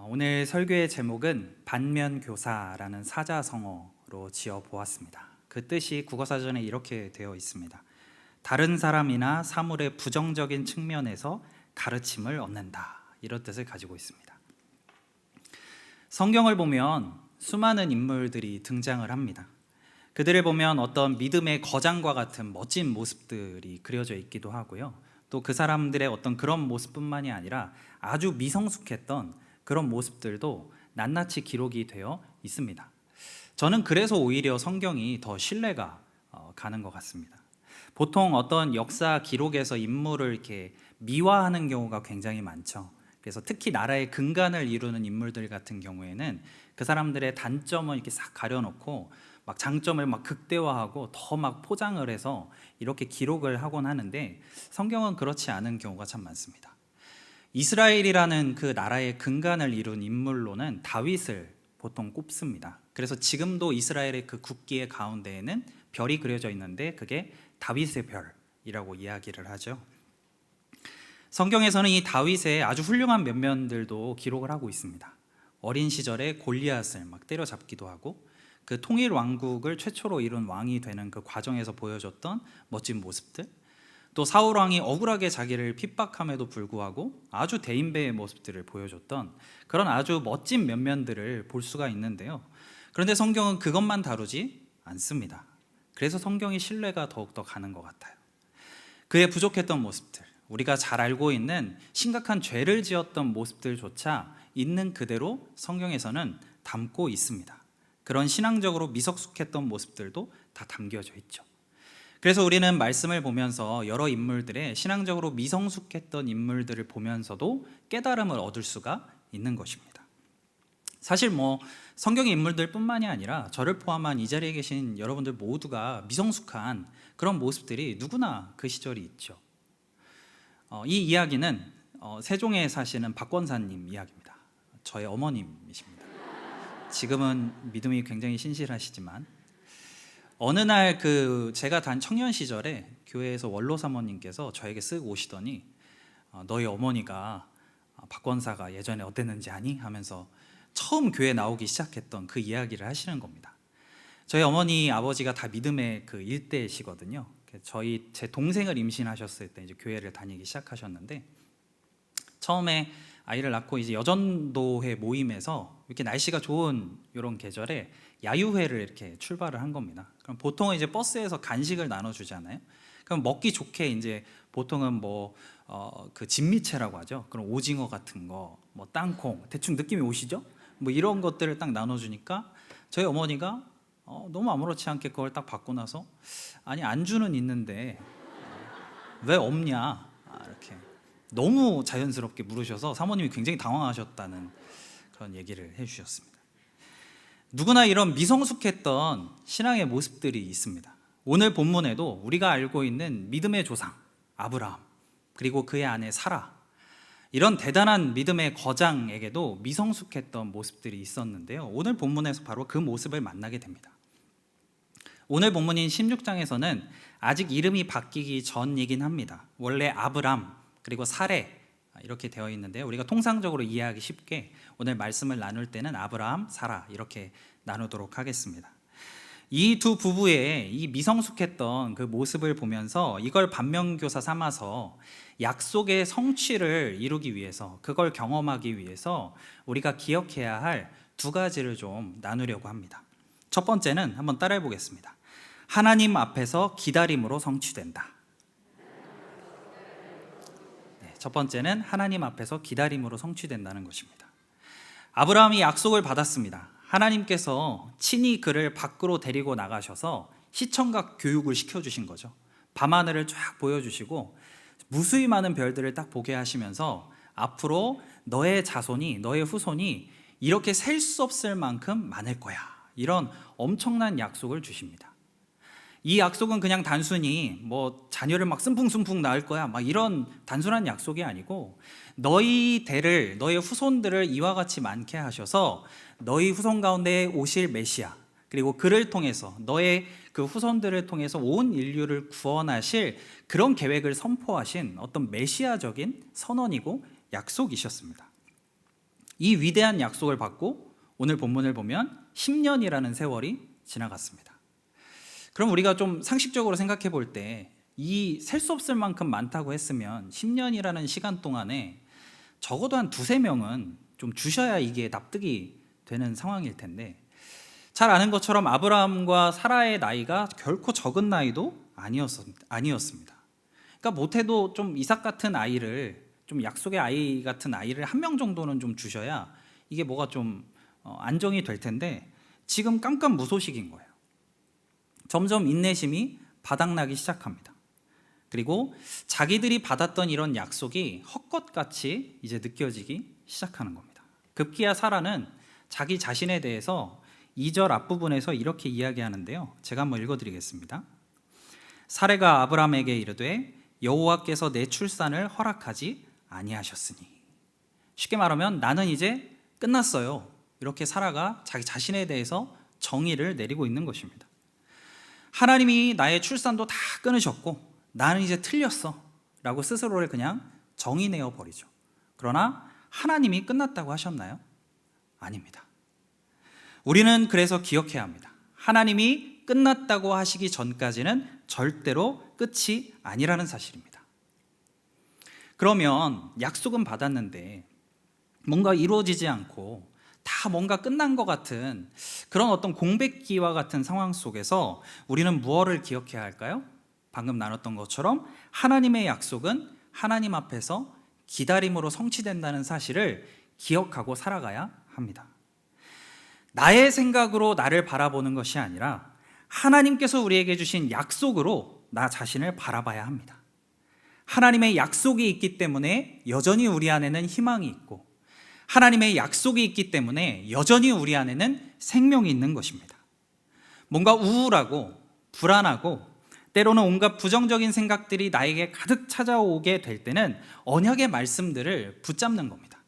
오늘 설교의 제목은 반면교사라는 사자성어로 지어 보았습니다. 그 뜻이 국어사전에 이렇게 되어 있습니다. 다른 사람이나 사물의 부정적인 측면에서 가르침을 얻는다, 이런 뜻을 가지고 있습니다. 성경을 보면 수많은 인물들이 등장을 합니다. 그들을 보면 어떤 믿음의 거장과 같은 멋진 모습들이 그려져 있기도 하고요, 또 그 사람들의 어떤 그런 모습뿐만이 아니라 아주 미성숙했던 그런 모습들도 낱낱이 기록이 되어 있습니다. 저는 그래서 오히려 성경이 더 신뢰가 가는 것 같습니다. 보통 어떤 역사 기록에서 인물을 이렇게 미화하는 경우가 굉장히 많죠. 그래서 특히 나라의 근간을 이루는 인물들 같은 경우에는 그 사람들의 단점을 이렇게 싹 가려놓고 막 장점을 막 극대화하고 더 막 포장을 해서 이렇게 기록을 하곤 하는데, 성경은 그렇지 않은 경우가 참 많습니다. 이스라엘이라는 그 나라의 근간을 이룬 인물로는 다윗을 보통 꼽습니다. 그래서 지금도 이스라엘의 그 국기의 가운데에는 별이 그려져 있는데 그게 다윗의 별이라고 이야기를 하죠. 성경에서는 이 다윗의 아주 훌륭한 면면들도 기록을 하고 있습니다. 어린 시절에 골리앗을 막 때려잡기도 하고, 그 통일 왕국을 최초로 이룬 왕이 되는 그 과정에서 보여줬던 멋진 모습들, 또 사울 왕이 억울하게 자기를 핍박함에도 불구하고 아주 대인배의 모습들을 보여줬던 그런 아주 멋진 면면들을 볼 수가 있는데요. 그런데 성경은 그것만 다루지 않습니다. 그래서 성경이 신뢰가 더욱더 가는 것 같아요. 그의 부족했던 모습들, 우리가 잘 알고 있는 심각한 죄를 지었던 모습들조차 있는 그대로 성경에서는 담고 있습니다. 그런 신앙적으로 미성숙했던 모습들도 다 담겨져 있죠. 그래서 우리는 말씀을 보면서 여러 인물들의 신앙적으로 미성숙했던 인물들을 보면서도 깨달음을 얻을 수가 있는 것입니다. 사실 성경의 인물들 뿐만이 아니라 저를 포함한 이 자리에 계신 여러분들 모두가 미성숙한 그런 모습들이 누구나 그 시절이 있죠. 이 이야기는 세종에 사시는 박권사님 이야기입니다. 저의 어머님이십니다. 지금은 믿음이 굉장히 신실하시지만 어느 날 제가 단 청년 시절에 교회에서 원로 사모님께서 저에게 쓱 오시더니 너희 어머니가 박권사가 예전에 어땠는지 아니? 하면서 처음 교회 나오기 시작했던 그 이야기를 하시는 겁니다. 저희 어머니 아버지가 다 믿음의 그 일대시거든요. 제 동생을 임신하셨을 때 이제 교회를 다니기 시작하셨는데, 처음에 아이를 낳고 이제 여전도회 모임에서 이렇게 날씨가 좋은 이런 계절에 야유회를 이렇게 출발을 한 겁니다. 그럼 보통은 이제 버스에서 간식을 나눠주잖아요. 그럼 먹기 좋게 이제 보통은 그 진미채라고 하죠. 그런 오징어 같은 거, 땅콩, 대충 느낌이 오시죠? 이런 것들을 딱 나눠주니까 저희 어머니가 너무 아무렇지 않게 그걸 딱 받고 나서, 아니 안주는 있는데 왜 없냐, 이렇게 너무 자연스럽게 물으셔서 사모님이 굉장히 당황하셨다는 그런 얘기를 해주셨습니다. 누구나 이런 미성숙했던 신앙의 모습들이 있습니다. 오늘 본문에도 우리가 알고 있는 믿음의 조상 아브라함, 그리고 그의 아내 사라, 이런 대단한 믿음의 거장에게도 미성숙했던 모습들이 있었는데요, 오늘 본문에서 바로 그 모습을 만나게 됩니다. 오늘 본문인 16장에서는 아직 이름이 바뀌기 전이긴 합니다. 원래 아브람 그리고 사레 이렇게 되어 있는데, 우리가 통상적으로 이해하기 쉽게 오늘 말씀을 나눌 때는 아브라함, 사라 이렇게 나누도록 하겠습니다. 이 두 부부의 이 미성숙했던 그 모습을 보면서 이걸 반면교사 삼아서 약속의 성취를 이루기 위해서, 그걸 경험하기 위해서 우리가 기억해야 할 두 가지를 좀 나누려고 합니다. 첫 번째는 한번 따라해 보겠습니다. 하나님 앞에서 기다림으로 성취된다. 첫 번째는 하나님 앞에서 기다림으로 성취된다는 것입니다. 아브라함이 약속을 받았습니다. 하나님께서 친히 그를 밖으로 데리고 나가셔서 시청각 교육을 시켜주신 거죠. 밤하늘을 쫙 보여주시고 무수히 많은 별들을 딱 보게 하시면서 앞으로 너의 자손이, 너의 후손이 이렇게 셀 수 없을 만큼 많을 거야, 이런 엄청난 약속을 주십니다. 이 약속은 그냥 단순히 자녀를 막 순풍순풍 낳을 거야 막 이런 단순한 약속이 아니고, 너희 대를, 너희 후손들을 이와 같이 많게 하셔서 너희 후손 가운데 오실 메시아, 그리고 그를 통해서 너의 그 후손들을 통해서 온 인류를 구원하실 그런 계획을 선포하신 어떤 메시아적인 선언이고 약속이셨습니다. 이 위대한 약속을 받고 오늘 본문을 보면 10년이라는 세월이 지나갔습니다. 그럼 우리가 좀 상식적으로 생각해 볼 때 이 셀 수 없을 만큼 많다고 했으면 10년이라는 시간 동안에 적어도 한 두세 명은 좀 주셔야 이게 납득이 되는 상황일 텐데, 잘 아는 것처럼 아브라함과 사라의 나이가 결코 적은 나이도 아니었습니다. 그러니까 못해도 좀 이삭 같은 아이를, 좀 약속의 아이 같은 아이를 한 명 정도는 좀 주셔야 이게 뭐가 좀 안정이 될 텐데, 지금 깜깜무소식인 거예요. 점점 인내심이 바닥나기 시작합니다. 그리고 자기들이 받았던 이런 약속이 헛것같이 이제 느껴지기 시작하는 겁니다. 급기야 사라는 자기 자신에 대해서 2절 앞부분에서 이렇게 이야기하는데요. 제가 한번 읽어드리겠습니다. 사레가 아브라함에게 이르되 여호와께서 내 출산을 허락하지 아니하셨으니. 쉽게 말하면 나는 이제 끝났어요. 이렇게 사라가 자기 자신에 대해서 정의를 내리고 있는 것입니다. 하나님이 나의 출산도 다 끊으셨고 나는 이제 틀렸어 라고 스스로를 그냥 정의내어 버리죠. 그러나 하나님이 끝났다고 하셨나요? 아닙니다. 우리는 그래서 기억해야 합니다. 하나님이 끝났다고 하시기 전까지는 절대로 끝이 아니라는 사실입니다. 그러면 약속은 받았는데 뭔가 이루어지지 않고 다 뭔가 끝난 것 같은 그런 어떤 공백기와 같은 상황 속에서 우리는 무엇을 기억해야 할까요? 방금 나눴던 것처럼 하나님의 약속은 하나님 앞에서 기다림으로 성취된다는 사실을 기억하고 살아가야 합니다. 나의 생각으로 나를 바라보는 것이 아니라 하나님께서 우리에게 주신 약속으로 나 자신을 바라봐야 합니다. 하나님의 약속이 있기 때문에 여전히 우리 안에는 희망이 있고, 하나님의 약속이 있기 때문에 여전히 우리 안에는 생명이 있는 것입니다. 뭔가 우울하고 불안하고 때로는 온갖 부정적인 생각들이 나에게 가득 찾아오게 될 때는 언약의 말씀들을 붙잡는 겁니다.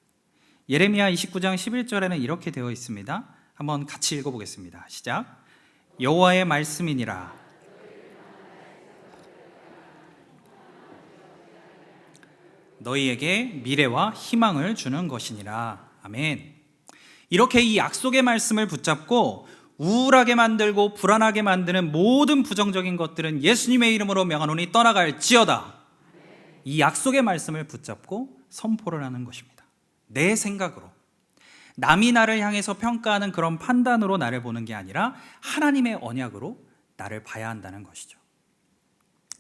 예레미야 29장 11절에는 이렇게 되어 있습니다. 한번 같이 읽어보겠습니다. 시작. 여호와의 말씀이니라. 너희에게 미래와 희망을 주는 것이니라. 아멘. 이렇게 이 약속의 말씀을 붙잡고 우울하게 만들고 불안하게 만드는 모든 부정적인 것들은 예수님의 이름으로 명하노니 떠나갈지어다. 이 약속의 말씀을 붙잡고 선포를 하는 것입니다. 내 생각으로, 남이 나를 향해서 평가하는 그런 판단으로 나를 보는 게 아니라 하나님의 언약으로 나를 봐야 한다는 것이죠.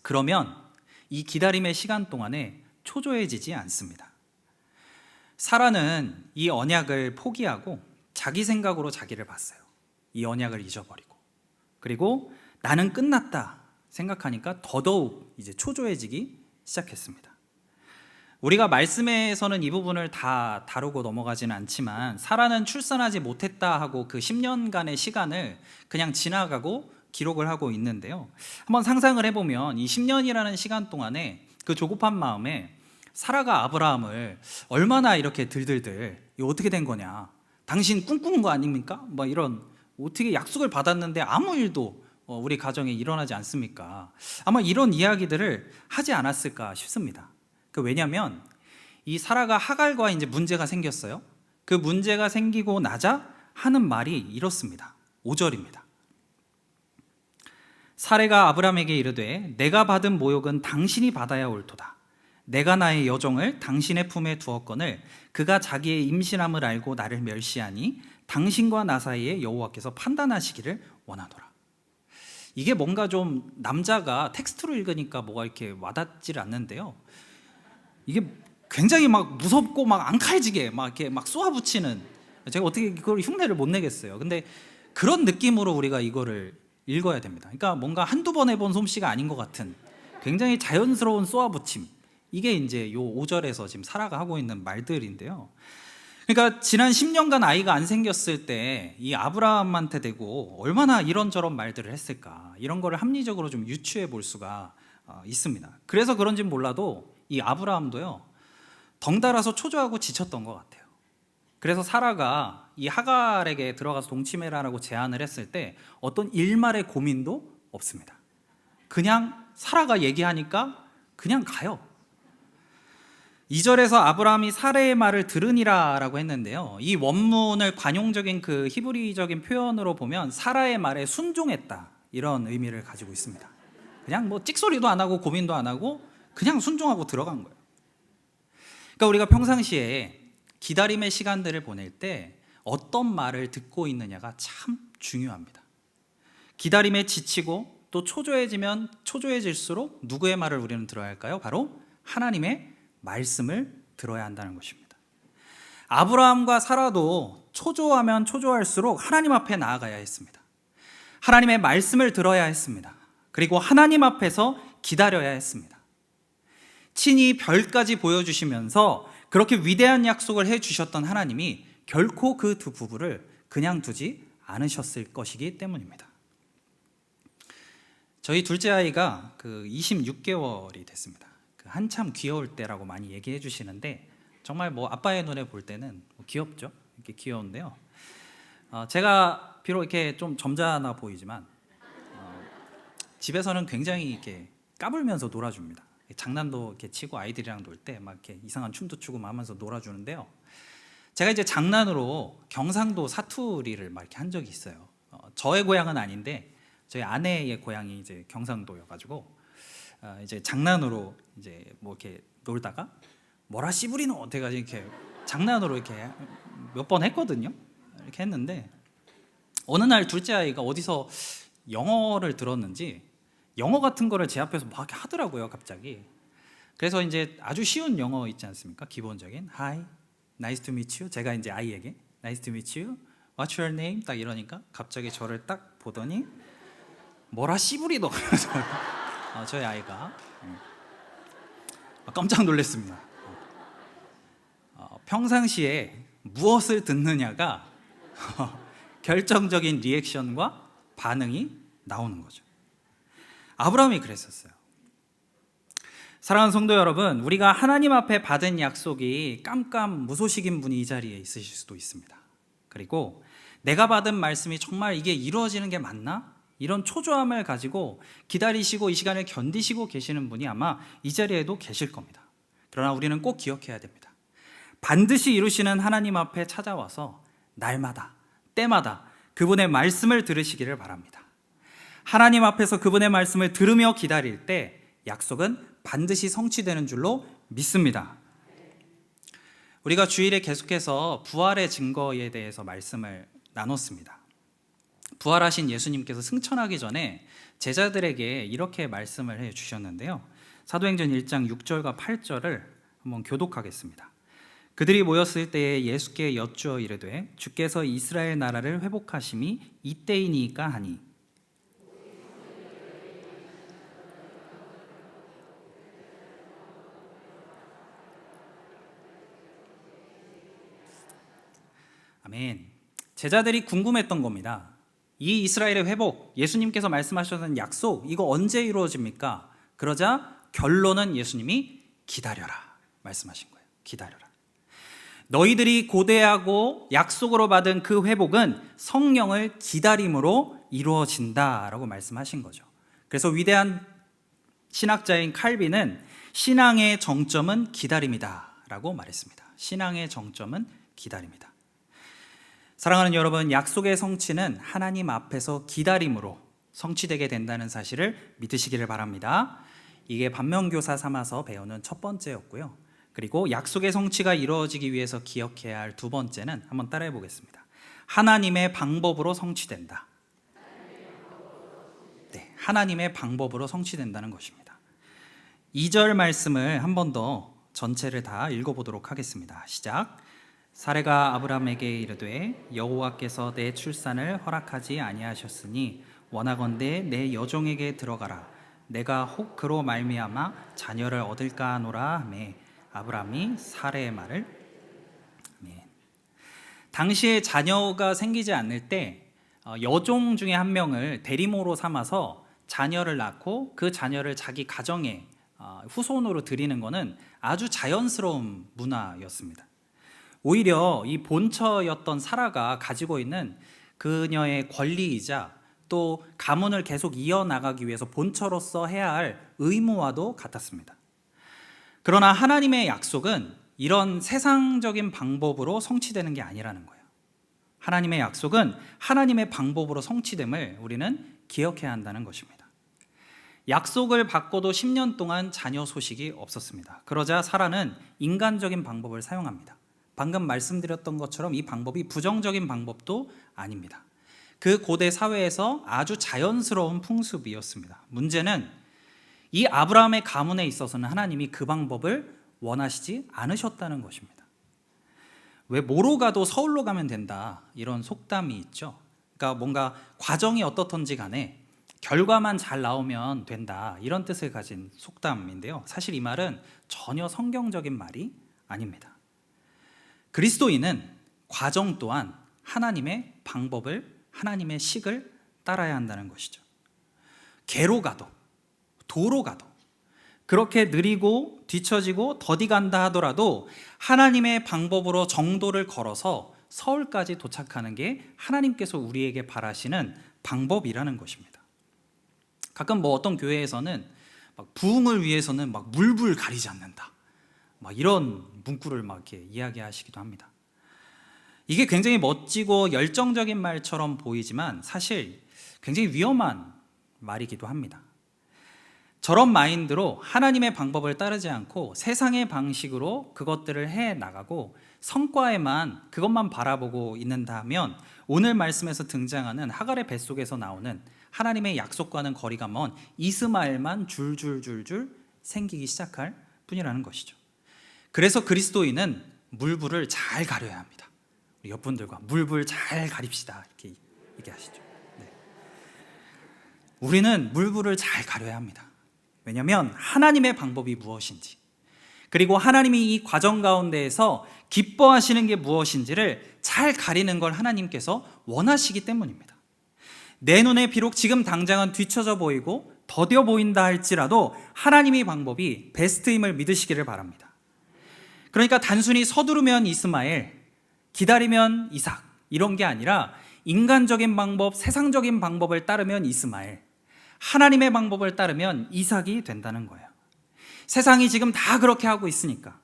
그러면 이 기다림의 시간 동안에 초조해지지 않습니다. 사라는 이 언약을 포기하고 자기 생각으로 자기를 봤어요. 이 언약을 잊어버리고, 그리고 나는 끝났다 생각하니까 더더욱 이제 초조해지기 시작했습니다. 우리가 말씀에서는 이 부분을 다 다루고 넘어가지는 않지만 사라는 출산하지 못했다 하고 그 10년간의 시간을 그냥 지나가고 기록을 하고 있는데요. 한번 상상을 해보면 이 10년이라는 시간 동안에 그 조급한 마음에 사라가 아브라함을 얼마나 이렇게 들들들 이거 어떻게 된 거냐, 당신 꿈꾸는 거 아닙니까? 뭐 이런, 어떻게 약속을 받았는데 아무 일도 우리 가정에 일어나지 않습니까? 아마 이런 이야기들을 하지 않았을까 싶습니다. 왜냐하면 이 사라가 하갈과 이제 문제가 생겼어요. 그 문제가 생기고 나자 하는 말이 이렇습니다. 5절입니다. 사레가 아브라함에게 이르되 내가 받은 모욕은 당신이 받아야 옳도다. 내가 나의 여종을 당신의 품에 두었거늘 그가 자기의 임신함을 알고 나를 멸시하니 당신과 나 사이에 여호와께서 판단하시기를 원하노라. 이게 뭔가 좀 남자가 텍스트로 읽으니까 뭐가 이렇게 와닿질 않는데요. 이게 굉장히 막 무섭고 막 앙칼지게 막 이렇게 막 쏘아붙이는, 제가 어떻게 그걸 흉내를 못 내겠어요. 근데 그런 느낌으로 우리가 이거를 읽어야 됩니다. 그러니까 뭔가 한두 번 해본 솜씨가 아닌 것 같은 굉장히 자연스러운 쏘아붙임, 이게 이제 요 5절에서 지금 사라가 하고 있는 말들인데요. 그러니까 지난 10년간 아이가 안 생겼을 때 이 아브라함한테 대고 얼마나 이런저런 말들을 했을까, 이런 거를 합리적으로 좀 유추해 볼 수가 있습니다. 그래서 그런지 몰라도 이 아브라함도요 덩달아서 초조하고 지쳤던 것 같아요. 그래서 사라가 이 하갈에게 들어가서 동침해라라고 제안을 했을 때 어떤 일말의 고민도 없습니다. 그냥 사라가 얘기하니까 그냥 가요. 2절에서 아브라함이 사레의 말을 들으니라 라고 했는데요, 이 원문을 관용적인 그 히브리적인 표현으로 보면 사라의 말에 순종했다, 이런 의미를 가지고 있습니다. 그냥 뭐 찍소리도 안 하고 고민도 안 하고 그냥 순종하고 들어간 거예요. 그러니까 우리가 평상시에 기다림의 시간들을 보낼 때 어떤 말을 듣고 있느냐가 참 중요합니다. 기다림에 지치고 또 초조해지면 초조해질수록 누구의 말을 우리는 들어야 할까요? 바로 하나님의 말씀을 들어야 한다는 것입니다. 아브라함과 사라도 초조하면 초조할수록 하나님 앞에 나아가야 했습니다. 하나님의 말씀을 들어야 했습니다. 그리고 하나님 앞에서 기다려야 했습니다. 친히 별까지 보여주시면서 그렇게 위대한 약속을 해주셨던 하나님이 결코 그 두 부부를 그냥 두지 않으셨을 것이기 때문입니다. 저희 둘째 아이가 그 26개월이 됐습니다. 그 한참 귀여울 때라고 많이 얘기해 주시는데, 정말 뭐 아빠의 눈에 볼 때는 귀엽죠. 이렇게 귀여운데요. 제가 비록 이렇게 좀 점잖아 보이지만 집에서는 굉장히 이렇게 까불면서 놀아줍니다. 장난도 이렇게 치고 아이들이랑 놀 때 막 이렇게 이상한 춤도 추고 막 하면서 놀아주는데요. 제가 이제 장난으로 경상도 사투리를 막 이렇게 한 적이 있어요. 저의 고향은 아닌데 저희 아내의 고향이 이제 경상도여가지고 이제 장난으로 이제 뭐 이렇게 놀다가 뭐라 씨부리노 돼가지고 이렇게 장난으로 이렇게 몇 번 했거든요. 이렇게 했는데 어느 날 둘째 아이가 어디서 영어를 들었는지 영어 같은 거를 제 앞에서 막 하더라고요, 갑자기. 그래서 이제 아주 쉬운 영어 있지 않습니까? 기본적인 Hi, nice to meet you. 제가 이제 아이에게 Nice to meet you. What's your name? 딱 이러니까 갑자기 저를 딱 보더니 뭐라 씨부리도 그래서 저희 아이가 깜짝 놀랐습니다. 평상시에 무엇을 듣느냐가 결정적인 리액션과 반응이 나오는 거죠. 아브라함이 그랬었어요. 사랑하는 성도 여러분, 우리가 하나님 앞에 받은 약속이 깜깜무소식인 분이 이 자리에 있으실 수도 있습니다. 그리고 내가 받은 말씀이 정말 이게 이루어지는 게 맞나? 이런 초조함을 가지고 기다리시고 이 시간을 견디시고 계시는 분이 아마 이 자리에도 계실 겁니다. 그러나 우리는 꼭 기억해야 됩니다. 반드시 이루시는 하나님 앞에 찾아와서 날마다 때마다 그분의 말씀을 들으시기를 바랍니다. 하나님 앞에서 그분의 말씀을 들으며 기다릴 때 약속은 반드시 성취되는 줄로 믿습니다. 우리가 주일에 계속해서 부활의 증거에 대해서 말씀을 나눴습니다. 부활하신 예수님께서 승천하기 전에 제자들에게 이렇게 말씀을 해 주셨는데요. 사도행전 1장 6절과 8절을 한번 교독하겠습니다. 그들이 모였을 때에 예수께 여쭈어 이르되 주께서 이스라엘 나라를 회복하심이 이때이니까 하니 아멘. 제자들이 궁금했던 겁니다. 이 이스라엘의 회복, 예수님께서 말씀하셨던 약속, 이거 언제 이루어집니까? 그러자 결론은 예수님이 기다려라 말씀하신 거예요. 기다려라. 너희들이 고대하고 약속으로 받은 그 회복은 성령을 기다림으로 이루어진다라고 말씀하신 거죠. 그래서 위대한 신학자인 칼빈은 신앙의 정점은 기다림이다라고 말했습니다. 신앙의 정점은 기다림이다. 사랑하는 여러분, 약속의 성취는 하나님 앞에서 기다림으로 성취되게 된다는 사실을 믿으시기를 바랍니다. 이게 반면교사 삼아서 배우는 첫 번째였고요. 그리고 약속의 성취가 이루어지기 위해서 기억해야 할 두 번째는 한번 따라해 보겠습니다. 하나님의 방법으로 성취된다. 네, 하나님의 방법으로 성취된다는 것입니다. 2절 말씀을 한 번 더 전체를 다 읽어보도록 하겠습니다. 시작. 사레가 아브라함에게 이르되 여호와께서 내 출산을 허락하지 아니하셨으니 원하건대 내 여종에게 들어가라. 내가 혹 그로 말미암아 자녀를 얻을까 하노라 하매 아브라함이 사레의 말을 당시에 자녀가 생기지 않을 때 여종 중에 한 명을 대리모로 삼아서 자녀를 낳고 그 자녀를 자기 가정에 후손으로 드리는 것은 아주 자연스러운 문화였습니다. 오히려 이 본처였던 사라가 가지고 있는 그녀의 권리이자 또 가문을 계속 이어나가기 위해서 본처로서 해야 할 의무와도 같았습니다. 그러나 하나님의 약속은 이런 세상적인 방법으로 성취되는 게 아니라는 거예요. 하나님의 약속은 하나님의 방법으로 성취됨을 우리는 기억해야 한다는 것입니다. 약속을 받고도 10년 동안 자녀 소식이 없었습니다. 그러자 사라는 인간적인 방법을 사용합니다. 방금 말씀드렸던 것처럼 이 방법이 부정적인 방법도 아닙니다. 그 고대 사회에서 아주 자연스러운 풍습이었습니다. 문제는 이 아브라함의 가문에 있어서는 하나님이 그 방법을 원하시지 않으셨다는 것입니다. 왜 뭐로 가도 서울로 가면 된다, 이런 속담이 있죠. 그러니까 뭔가 과정이 어떻든지 간에 결과만 잘 나오면 된다, 이런 뜻을 가진 속담인데요. 사실 이 말은 전혀 성경적인 말이 아닙니다. 그리스도인은 과정 또한 하나님의 방법을, 하나님의 식을 따라야 한다는 것이죠. 개로 가도 도로 가도 그렇게 느리고 뒤처지고 더디 간다 하더라도 하나님의 방법으로 정도를 걸어서 서울까지 도착하는 게 하나님께서 우리에게 바라시는 방법이라는 것입니다. 가끔 어떤 교회에서는 막 부흥을 위해서는 막 물불 가리지 않는다, 막 이런 문구를 막 이렇게 이야기하시기도 합니다. 이게 굉장히 멋지고 열정적인 말처럼 보이지만 사실 굉장히 위험한 말이기도 합니다. 저런 마인드로 하나님의 방법을 따르지 않고 세상의 방식으로 그것들을 해 나가고 성과에만 그것만 바라보고 있는다면 오늘 말씀에서 등장하는 하갈의 뱃속에서 나오는 하나님의 약속과는 거리가 먼 이스마엘만 줄줄줄줄 생기기 시작할 뿐이라는 것이죠. 그래서 그리스도인은 물불을 잘 가려야 합니다. 우리 옆분들과 물불 잘 가립시다, 이렇게 얘기하시죠. 네. 우리는 물불을 잘 가려야 합니다. 왜냐하면 하나님의 방법이 무엇인지, 그리고 하나님이 이 과정 가운데에서 기뻐하시는 게 무엇인지를 잘 가리는 걸 하나님께서 원하시기 때문입니다. 내 눈에 비록 지금 당장은 뒤처져 보이고 더뎌 보인다 할지라도 하나님의 방법이 베스트임을 믿으시기를 바랍니다. 그러니까 단순히 서두르면 이스마엘, 기다리면 이삭, 이런 게 아니라 인간적인 방법, 세상적인 방법을 따르면 이스마엘, 하나님의 방법을 따르면 이삭이 된다는 거예요. 세상이 지금 다 그렇게 하고 있으니까,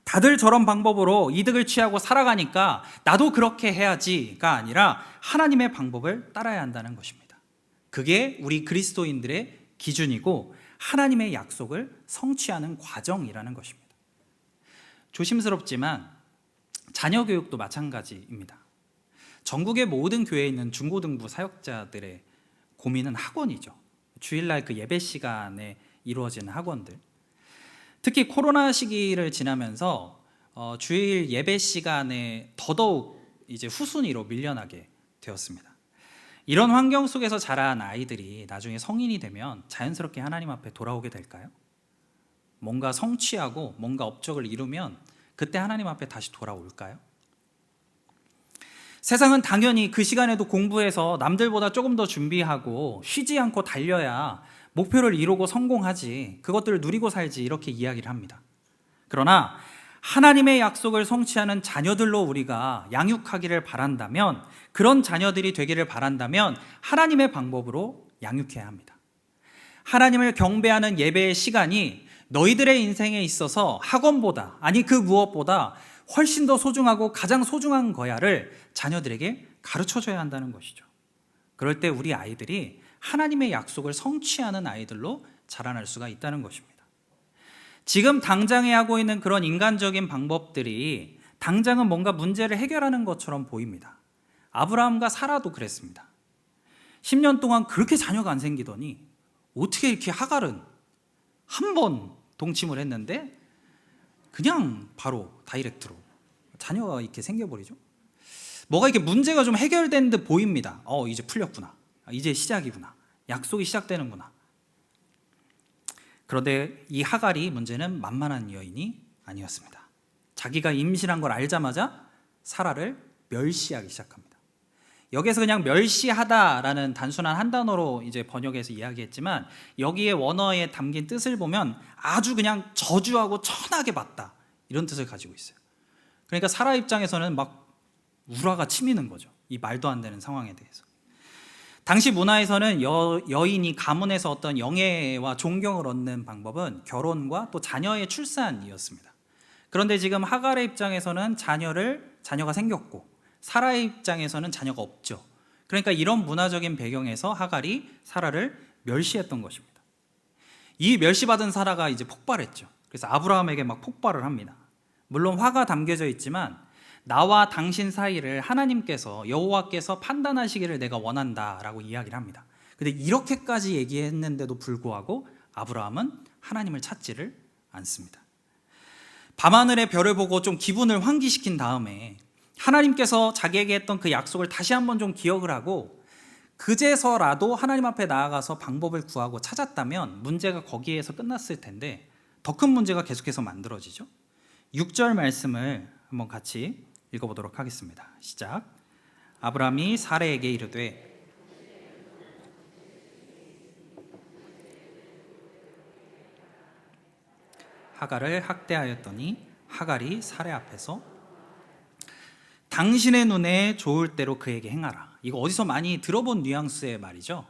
다들 저런 방법으로 이득을 취하고 살아가니까 나도 그렇게 해야지가 아니라 하나님의 방법을 따라야 한다는 것입니다. 그게 우리 그리스도인들의 기준이고 하나님의 약속을 성취하는 과정이라는 것입니다. 조심스럽지만 자녀 교육도 마찬가지입니다. 전국의 모든 교회에 있는 중고등부 사역자들의 고민은 학원이죠. 주일날 그 예배 시간에 이루어지는 학원들, 특히 코로나 시기를 지나면서 주일 예배 시간에 더더욱 이제 후순위로 밀려나게 되었습니다. 이런 환경 속에서 자란 아이들이 나중에 성인이 되면 자연스럽게 하나님 앞에 돌아오게 될까요? 뭔가 성취하고 뭔가 업적을 이루면 그때 하나님 앞에 다시 돌아올까요? 세상은 당연히 그 시간에도 공부해서 남들보다 조금 더 준비하고 쉬지 않고 달려야 목표를 이루고 성공하지, 그것들을 누리고 살지, 이렇게 이야기를 합니다. 그러나 하나님의 약속을 성취하는 자녀들로 우리가 양육하기를 바란다면, 그런 자녀들이 되기를 바란다면 하나님의 방법으로 양육해야 합니다. 하나님을 경배하는 예배의 시간이 너희들의 인생에 있어서 학원보다, 아니 그 무엇보다 훨씬 더 소중하고 가장 소중한 거야를 자녀들에게 가르쳐줘야 한다는 것이죠. 그럴 때 우리 아이들이 하나님의 약속을 성취하는 아이들로 자라날 수가 있다는 것입니다. 지금 당장에 하고 있는 그런 인간적인 방법들이 당장은 뭔가 문제를 해결하는 것처럼 보입니다. 아브라함과 사라도 그랬습니다. 10년 동안 그렇게 자녀가 안 생기더니 어떻게 이렇게 하갈은 한 번 동침을 했는데 그냥 바로 다이렉트로 자녀가 이렇게 생겨버리죠. 뭐가 이렇게 문제가 좀 해결된 듯 보입니다. 이제 풀렸구나, 이제 시작이구나, 약속이 시작되는구나. 그런데 이 하갈이 문제는 만만한 여인이 아니었습니다. 자기가 임신한 걸 알자마자 사라를 멸시하기 시작합니다. 여기에서 그냥 멸시하다라는 단순한 한 단어로 이제 번역해서 이야기했지만, 여기에 원어에 담긴 뜻을 보면 아주 그냥 저주하고 천하게 봤다, 이런 뜻을 가지고 있어요. 그러니까 사라 입장에서는 막 우라가 치미는 거죠. 이 말도 안 되는 상황에 대해서. 당시 문화에서는 여인이 가문에서 어떤 영예와 존경을 얻는 방법은 결혼과 또 자녀의 출산이었습니다. 그런데 지금 하갈의 입장에서는 자녀가 생겼고 사라의 입장에서는 자녀가 없죠. 그러니까 이런 문화적인 배경에서 하갈이 사라를 멸시했던 것입니다. 이 멸시받은 사라가 이제 폭발했죠. 그래서 아브라함에게 막 폭발을 합니다. 물론 화가 담겨져 있지만 나와 당신 사이를 하나님께서 여호와께서 판단하시기를 내가 원한다라고 이야기를 합니다. 근데 이렇게까지 얘기했는데도 불구하고 아브라함은 하나님을 찾지를 않습니다. 밤하늘의 별을 보고 좀 기분을 환기시킨 다음에 하나님께서 자기에게 했던 그 약속을 다시 한번 좀 기억을 하고 그제서라도 하나님 앞에 나아가서 방법을 구하고 찾았다면 문제가 거기에서 끝났을 텐데 더 큰 문제가 계속해서 만들어지죠. 6절 말씀을 한번 같이 읽어보도록 하겠습니다. 시작. 아브라함이 사레에게 이르되 하갈을 학대하였더니 하갈이 사레 앞에서 당신의 눈에 좋을 대로 그에게 행하라. 이거 어디서 많이 들어본 뉘앙스의 말이죠.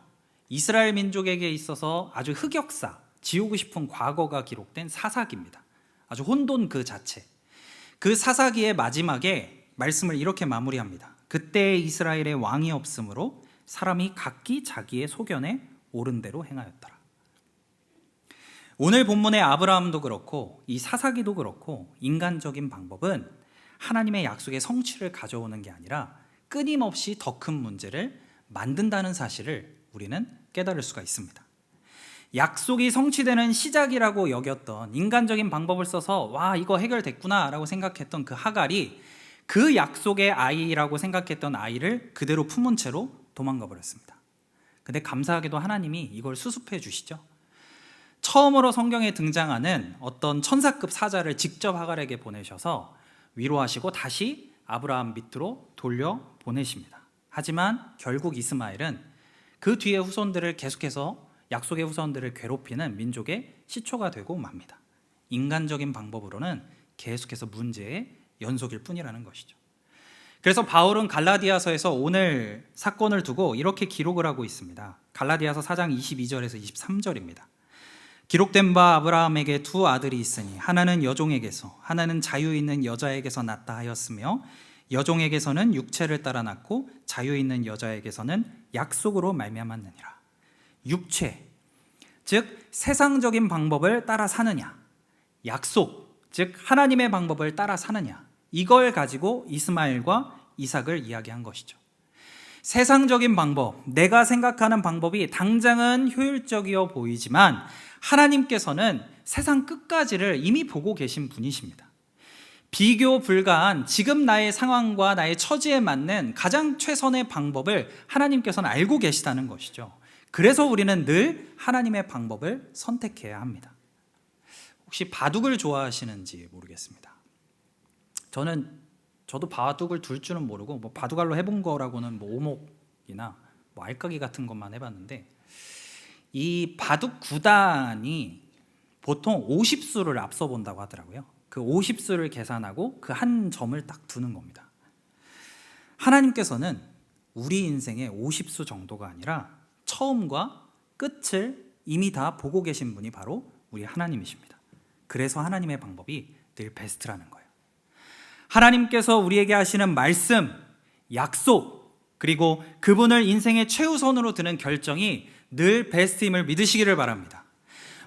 이스라엘 민족에게 있어서 아주 흑역사, 지우고 싶은 과거가 기록된 사사기입니다. 아주 혼돈 그 자체. 그 사사기의 마지막에 말씀을 이렇게 마무리합니다. 그때 이스라엘의 왕이 없으므로 사람이 각기 자기의 소견에 옳은 대로 행하였더라. 오늘 본문의 아브라함도 그렇고 이 사사기도 그렇고 인간적인 방법은 하나님의 약속의 성취를 가져오는 게 아니라 끊임없이 더 큰 문제를 만든다는 사실을 우리는 깨달을 수가 있습니다. 약속이 성취되는 시작이라고 여겼던 인간적인 방법을 써서 와 이거 해결됐구나 라고 생각했던 그 하갈이 그 약속의 아이라고 생각했던 아이를 그대로 품은 채로 도망가 버렸습니다. 근데 감사하게도 하나님이 이걸 수습해 주시죠. 처음으로 성경에 등장하는 어떤 천사급 사자를 직접 하갈에게 보내셔서 위로하시고 다시 아브라함 밑으로 돌려 보내십니다. 하지만 결국 이스마엘은 그 뒤에 후손들을 계속해서 약속의 후손들을 괴롭히는 민족의 시초가 되고 맙니다. 인간적인 방법으로는 계속해서 문제의 연속일 뿐이라는 것이죠. 그래서 바울은 갈라디아서에서 오늘 사건을 두고 이렇게 기록을 하고 있습니다. 갈라디아서 4장 22절에서 23절입니다. 기록된 바 아브라함에게 두 아들이 있으니 하나는 여종에게서 하나는 자유 있는 여자에게서 났다 하였으며 여종에게서는 육체를 따라 낳고 자유 있는 여자에게서는 약속으로 말미암았느니라. 육체, 즉 세상적인 방법을 따라 사느냐, 약속, 즉 하나님의 방법을 따라 사느냐, 이걸 가지고 이스마엘과 이삭을 이야기한 것이죠. 세상적인 방법, 내가 생각하는 방법이 당장은 효율적이어 보이지만 하나님께서는 세상 끝까지를 이미 보고 계신 분이십니다. 비교 불가한 지금 나의 상황과 나의 처지에 맞는 가장 최선의 방법을 하나님께서는 알고 계시다는 것이죠. 그래서 우리는 늘 하나님의 방법을 선택해야 합니다. 혹시 바둑을 좋아하시는지 모르겠습니다. 저도 바둑을 둘 줄은 모르고 바둑알로 해본 거라고는 오목이나 알까기 같은 것만 해봤는데 이 바둑 구단이 보통 50수를 앞서 본다고 하더라고요. 그 50수를 계산하고 그 한 점을 딱 두는 겁니다. 하나님께서는 우리 인생의 50수 정도가 아니라 처음과 끝을 이미 다 보고 계신 분이 바로 우리 하나님이십니다. 그래서 하나님의 방법이 늘 베스트라는 거예요. 하나님께서 우리에게 하시는 말씀, 약속, 그리고 그분을 인생의 최우선으로 드는 결정이 늘 베스트임을 믿으시기를 바랍니다.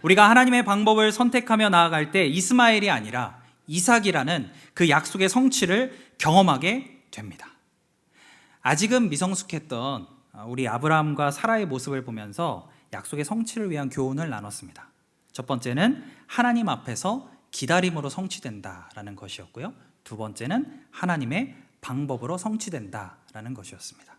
우리가 하나님의 방법을 선택하며 나아갈 때 이스마엘이 아니라 이삭이라는 그 약속의 성취를 경험하게 됩니다. 아직은 미성숙했던 우리 아브라함과 사라의 모습을 보면서 약속의 성취를 위한 교훈을 나눴습니다. 첫 번째는 하나님 앞에서 기다림으로 성취된다라는 것이었고요. 두 번째는 하나님의 방법으로 성취된다라는 것이었습니다.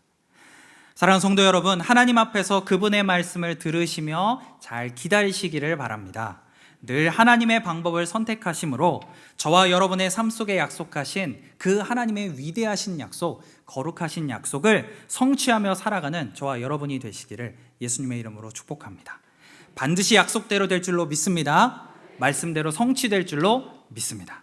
사랑하는 성도 여러분, 하나님 앞에서 그분의 말씀을 들으시며 잘 기다리시기를 바랍니다. 늘 하나님의 방법을 선택하심으로 저와 여러분의 삶 속에 약속하신 그 하나님의 위대하신 약속, 거룩하신 약속을 성취하며 살아가는 저와 여러분이 되시기를 예수님의 이름으로 축복합니다. 반드시 약속대로 될 줄로 믿습니다. 말씀대로 성취될 줄로 믿습니다.